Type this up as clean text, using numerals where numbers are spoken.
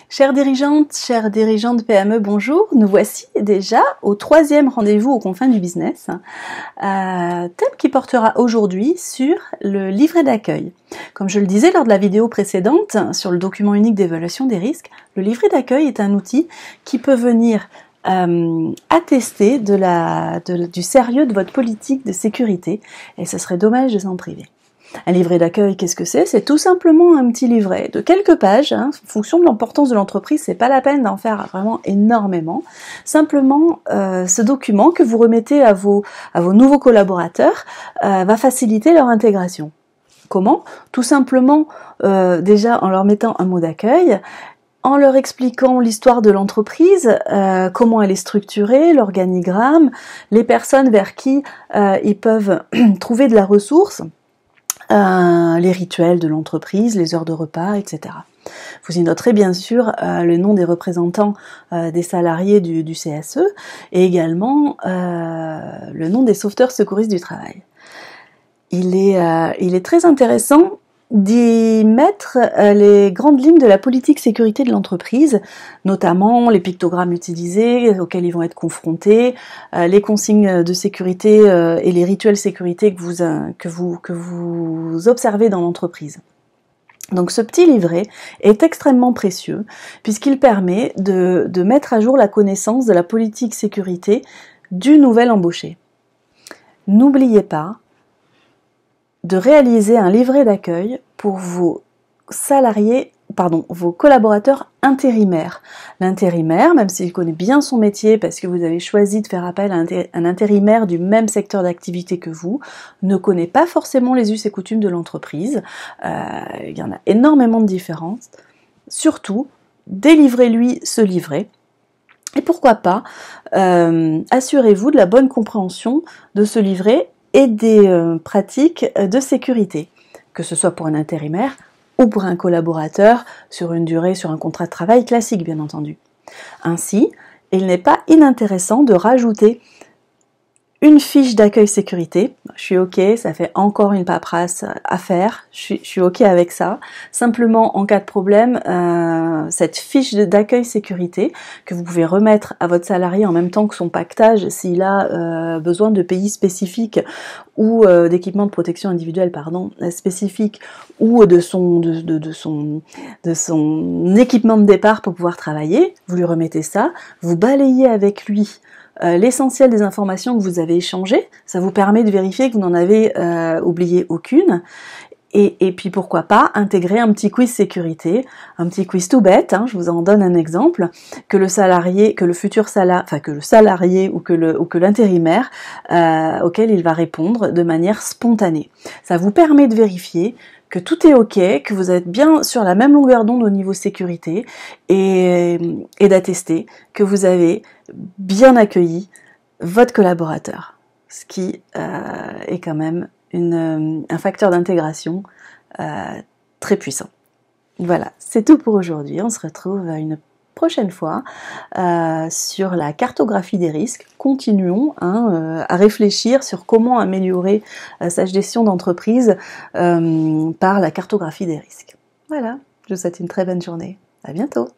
Chères dirigeantes PME, bonjour. Nous voici déjà au 3e rendez-vous aux confins du business, thème qui portera aujourd'hui sur le livret d'accueil. Comme je le disais lors de la vidéo précédente sur le document unique d'évaluation des risques, le livret d'accueil est un outil qui peut venir attester du sérieux de votre politique de sécurité, et ce serait dommage de s'en priver. Un livret d'accueil, qu'est-ce que c'est? C'est tout simplement un petit livret de quelques pages, en fonction de l'importance de l'entreprise, c'est pas la peine d'en faire vraiment énormément. Simplement, ce document que vous remettez à vos nouveaux collaborateurs va faciliter leur intégration. Comment? Tout simplement, déjà en leur mettant un mot d'accueil, en leur expliquant l'histoire de l'entreprise, comment elle est structurée, l'organigramme, les personnes vers qui ils peuvent trouver de la ressource, les rituels de l'entreprise, les heures de repas, etc. Vous y noterez bien sûr le nom des représentants des salariés du CSE et également le nom des sauveteurs secouristes du travail. Il est très intéressant d'y mettre les grandes lignes de la politique sécurité de l'entreprise, notamment les pictogrammes utilisés auxquels ils vont être confrontés, les consignes de sécurité et les rituels sécurité que vous observez dans l'entreprise. Donc ce petit livret est extrêmement précieux puisqu'il permet de mettre à jour la connaissance de la politique sécurité du nouvel embauché. N'oubliez pas de réaliser un livret d'accueil pour vos collaborateurs intérimaires. L'intérimaire, même s'il connaît bien son métier parce que vous avez choisi de faire appel à un intérimaire du même secteur d'activité que vous, ne connaît pas forcément les us et coutumes de l'entreprise. Il y en a énormément de différences. Surtout, délivrez-lui ce livret. Et pourquoi pas, assurez-vous de la bonne compréhension de ce livret et des pratiques de sécurité, que ce soit pour un intérimaire ou pour un collaborateur sur une durée, sur un contrat de travail classique bien entendu. Ainsi, il n'est pas inintéressant de rajouter une fiche d'accueil sécurité. Je suis ok, ça fait encore une paperasse à faire, je suis ok avec ça. Simplement, en cas de problème, cette fiche d'accueil sécurité que vous pouvez remettre à votre salarié en même temps que son pactage s'il a besoin de pays spécifiques ou d'équipements de protection individuelle, spécifiques, ou de son équipement de départ pour pouvoir travailler. Vous lui remettez ça, vous balayez avec lui l'essentiel des informations que vous avez échangées, ça vous permet de vérifier que vous n'en avez oublié aucune, et puis pourquoi pas intégrer un petit quiz sécurité, un petit quiz tout bête, je vous en donne un exemple, que le salarié ou que l'intérimaire auquel il va répondre de manière spontanée. Ça vous permet de vérifier que tout est ok, que vous êtes bien sur la même longueur d'onde au niveau sécurité et d'attester que vous avez bien accueilli votre collaborateur, ce qui est quand même un facteur d'intégration très puissant. Voilà, c'est tout pour aujourd'hui. On se retrouve une prochaine fois sur la cartographie des risques. Continuons à réfléchir sur comment améliorer sa gestion d'entreprise par la cartographie des risques. Voilà, je vous souhaite une très bonne journée. À bientôt.